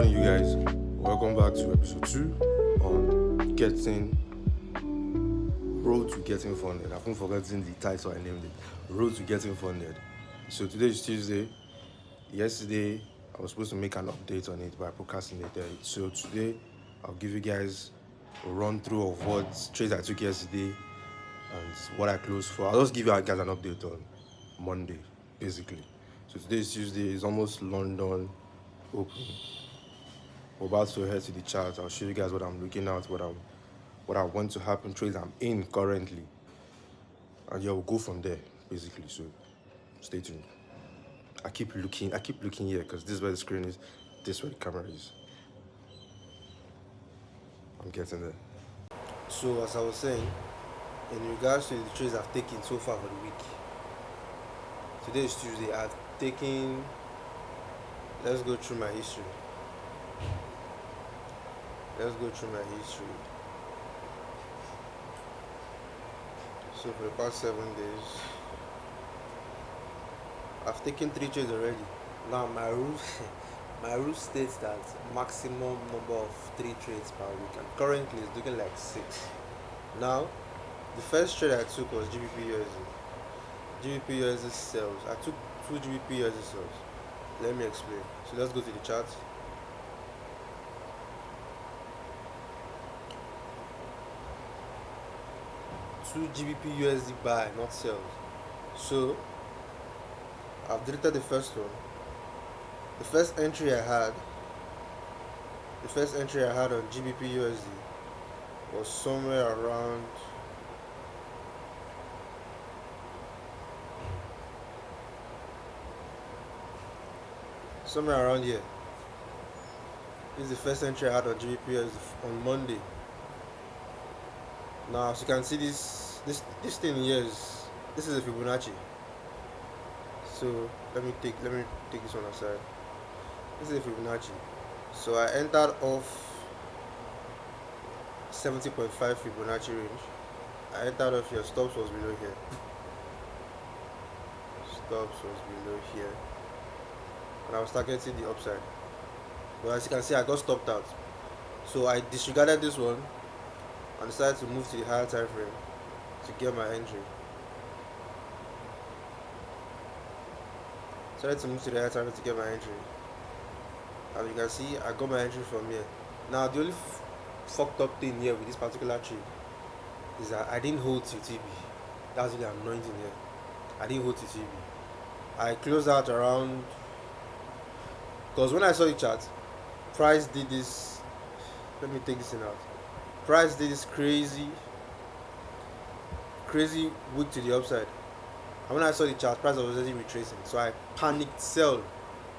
morning, you guys. Welcome back to episode 2 on getting Road to Getting Funded. I've been forgetting the title I named it. Road to Getting Funded. So today is Tuesday. Yesterday, I was supposed to make an update on it, but I procrastinated it. So today, I'll give you guys a run through of what trades I took yesterday and what I closed for. I'll just give you guys an update on Monday, basically. So today is Tuesday. It's almost London open. We're about to head to the chart. I'll show you guys what I'm looking at, what I want to happen, trades I'm in currently, and yeah, we'll go from there basically. So stay tuned. I keep looking here because this is where the screen is, this is where the camera is. I'm getting there. So as I was saying, in regards to the trades I've taken so far for the week, today is Tuesday. I've taken. Let's go through my history. So for the past 7 days, I've taken 3 trades already. Now my rule, my rule states that maximum number of 3 trades per week, and currently it's looking like 6. Now, the first trade I took was GBP USD. GBP USD sells. I took 2 GBP USD sells. Let me explain. So let's go to the chart. 2 GBP USD buy, not sells. So I've deleted the first one. The first entry I had on GBP USD was somewhere around here. This is the first entry I had on GBP USD on Monday. Now, as you can see, this thing here this is a Fibonacci. So let me take this one aside. This is a Fibonacci. So I entered off 70.5 Fibonacci range. I entered off here. Stops was below here. And I was targeting the upside. But as you can see, I got stopped out. So I disregarded this one and decided to move to the higher time frame to get my entry. And you can see I got my entry from here. Now the only fucked up thing here with this particular trade is that I didn't hold TTB. That's really annoying thing here. I didn't hold TTB. I closed out around, because when I saw the chart, price did this. Let me take this thing out. Price did this crazy wick to the upside, and when I saw the chart, price was already retracing, so I panicked sell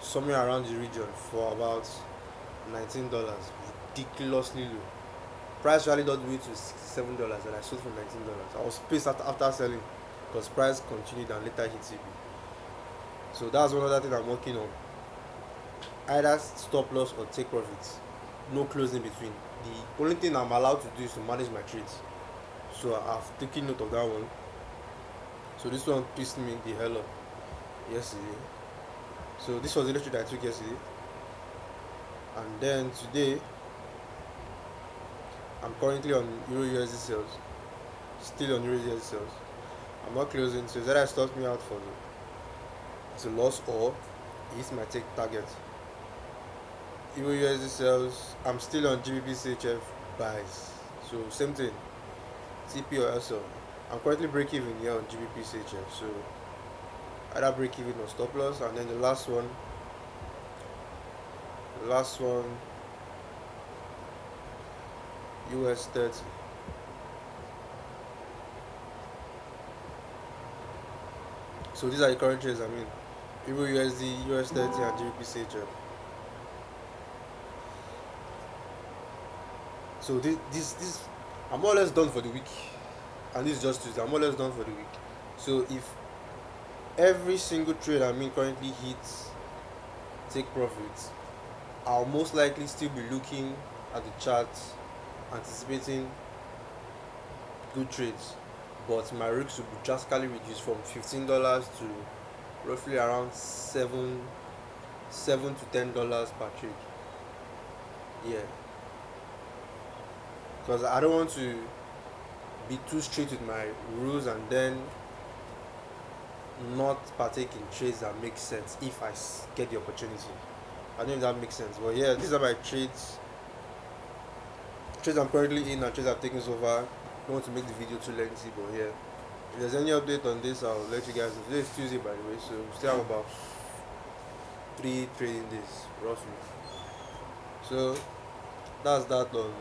somewhere around the region for about $19, ridiculously low. Price rallied all the way to $67 and I sold for $19. I was pissed after selling because price continued and later hit CB. So that's one other thing I'm working on. Either stop loss or take profits. No closing between. The only thing I'm allowed to do is to manage my trades. So I've taken note of that one. So this one pissed me the hell up yesterday. So this was the trade I took yesterday. And then today, I'm currently on Euro USD sales. Still on Euro USD sales. I'm not closing, so that stopped me out for the loss or it my take target. Euro USD sales, I'm still on GBP CHF buys. So same thing, TP or SL. I'm currently break even here on GBP CHF. So either break even or stop loss. And then the last one US 30. So these are the current trades I'm in. Euro USD, US 30 and GBP CHF. So this I'm more or less done for the week. And this is just Tuesday. I'm more or less done for the week. So if every single trade I'm in currently hits take profits, I'll most likely still be looking at the chart, anticipating good trades, but my risks will be drastically reduced from $15 to roughly around $7 to $10 per trade. Yeah, because I don't want to be too strict with my rules and then not partake in trades that make sense if I get the opportunity. I don't know if that makes sense, but yeah, these are my trades I'm currently in and trades I've taken so far. Don't want to make the video too lengthy, but yeah, if there's any update on this, I'll let you guys know. Today is Tuesday, by the way, so we still have about 3 trading days roughly. So that's that on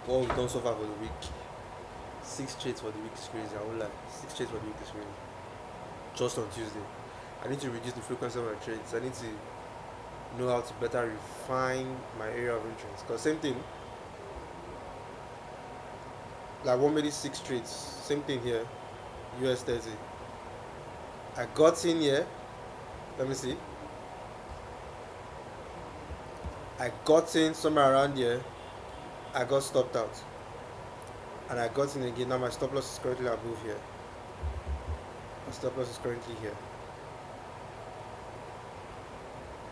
what we've done so far for the week. 6 trades for the week is crazy. I won't lie. 6 trades for the week is crazy. Just on Tuesday, I need to reduce the frequency of my trades. I need to know how to better refine my area of interest. Because same thing, like 186 trades, same thing here. US 30. I got in here. Let me see. I got in somewhere around here. I got stopped out. And I got in again. Now my stop loss is currently above here. My stop loss is currently here.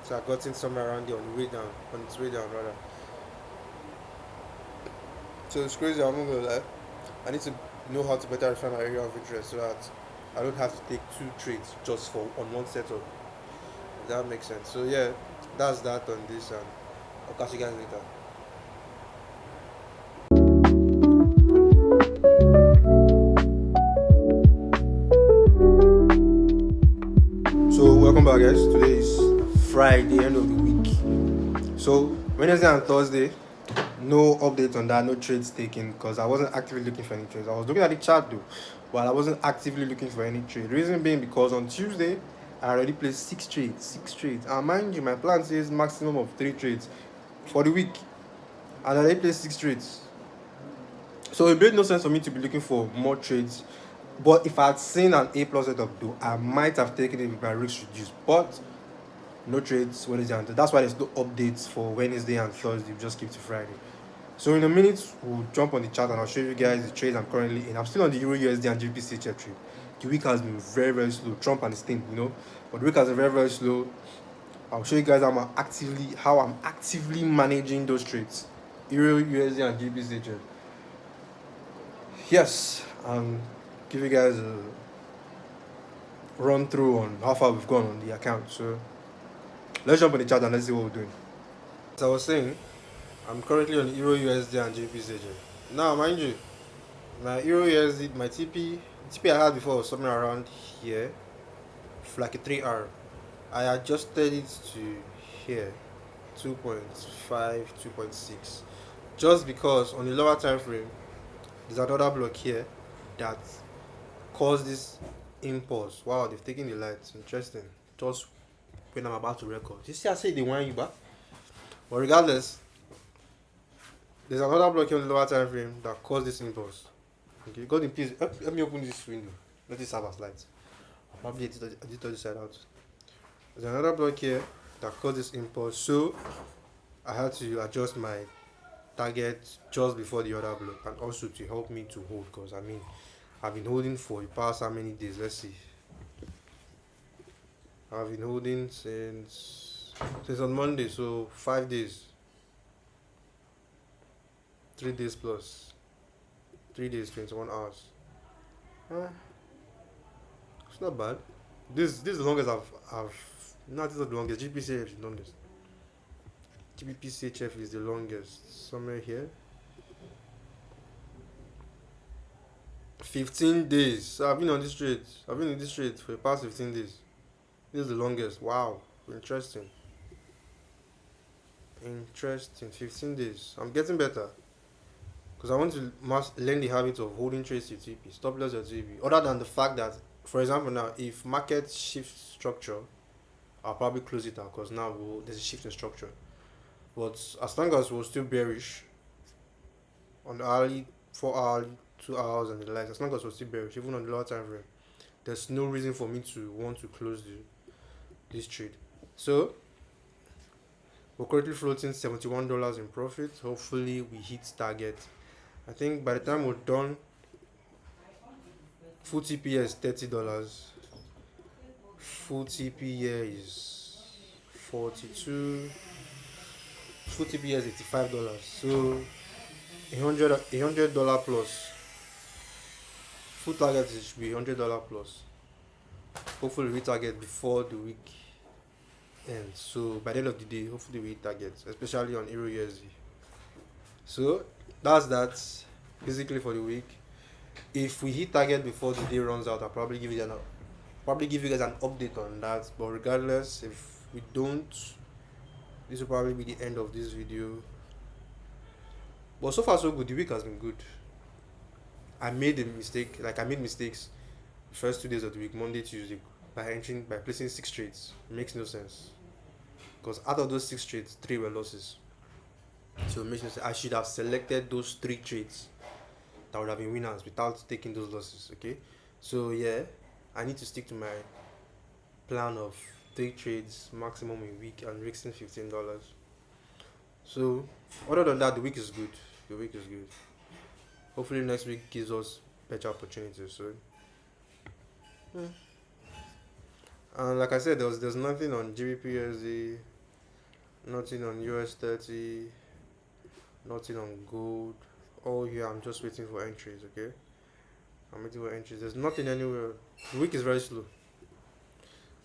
So I got in somewhere around here on the way down. On its way down rather. So it's crazy, I'm not gonna lie. I need to know how to better refine my area of interest so that I don't have to take 2 trades just for on one setup. If that makes sense. So yeah, that's that on this, and I'll catch you guys later. So welcome back, guys. Today is Friday, end of the week. So Wednesday and Thursday, no updates on that, no trades taken because I wasn't actively looking for any trades. I was looking at the chart though, but I wasn't actively looking for any trade. Reason being because on Tuesday I already placed 6 trades. 6 trades. And mind you, my plan says maximum of 3 trades for the week. And I already placed 6 trades. So it made no sense for me to be looking for more trades. But if I had seen an A plus setup though, I might have taken it with my risks reduced. But no trades Wednesday and Thursday. That's why there's no updates for Wednesday and Thursday. We just keep to Friday. So in a minute, we'll jump on the chart and I'll show you guys the trades I'm currently in. I'm still on the Euro USD and GBP CHF trade. The week has been very, very slow. Trump and his thing, but the week has been very, very slow. I'll show you guys how I'm actively managing those trades. Euro USD and GBP CHF. Yes, give you guys a run through on how far we've gone on the account. So let's jump on the chart and let's see what we're doing. As I was saying, I'm currently on Euro USD and GBP CHF. Now, mind you, my Euro USD, my TP I had before was somewhere around here, for like a 3R. I adjusted it to here, 2.5, 2.6, just because on the lower time frame, there's another block here that caused this impulse. Wow, they've taken the lights. Interesting. Just when I'm about to record. You see, I say they want you back. But regardless, there's another block here on the lower time frame that caused this impulse. Okay, God, please help me open this window. Let this serve as light. I'll probably edit this side out. There's another block here that caused this impulse, so I had to adjust my target just before the other block, and also to help me to hold, because I've been holding for the past how many days? Let's see. I've been holding since on Monday, so 5 days. 3 days plus. 3 days, 21 hours. It's not bad. This is the longest I've not this is not the longest. GPCHF is the longest. GBPCHF is the longest. Somewhere here. 15 days. So I've been on this trade. I've been in this trade for the past 15 days. This is the longest. Wow. Interesting. 15 days. I'm getting better. Because I want to learn the habit of holding trades to TP. Stop loss at TP. Other than the fact that, for example, now, if market shifts structure, I'll probably close it out because now there's a shift in structure. But as long as we're still bearish on the hourly, 4 hourly, 2 hours, and the likes, as long as we're still bearish, even on the lower time frame, there's no reason for me to want to close this trade. So we're currently floating $71 in profit. Hopefully we hit target. I think by the time we're done, full TP is $30. Full TP here is 42. full TPS $85. So $100 plus. Full target should be $100 plus. Hopefully we target before the week ends. So by the end of the day, hopefully we hit targets, especially on Euro USD. So that's that basically for the week. If we hit target before the day runs out, I'll probably give you guys an update on that. But regardless, if we don't, this will probably be the end of this video. But so far so good. The week has been good. I made mistakes the first 2 days of the week, Monday, Tuesday, by placing 6 trades. It makes no sense. Because out of those 6 trades, 3 were losses. So it makes no sense. I should have selected those 3 trades that would have been winners without taking those losses. Okay. So yeah, I need to stick to my plan of 3 trades maximum a week and risking $15. So other than that, the week is good. Hopefully next week gives us better opportunities. So and like I said, there's nothing on GBPUSD, nothing on US30, nothing on gold. All here I'm just waiting for entries. Okay, I'm waiting for entries. There's nothing anywhere. The week is very slow.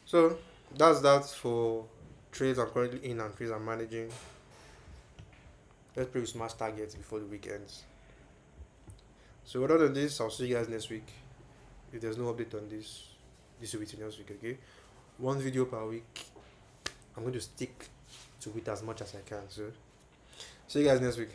So that's that for trades I'm currently in and trades I'm managing. Let's pray we smash targets before the week ends. So other than this, I'll see you guys next week. If there's no update on this will be till next week. Okay, 1 video per week. I'm going to stick to it as much as I can. So see you guys next week.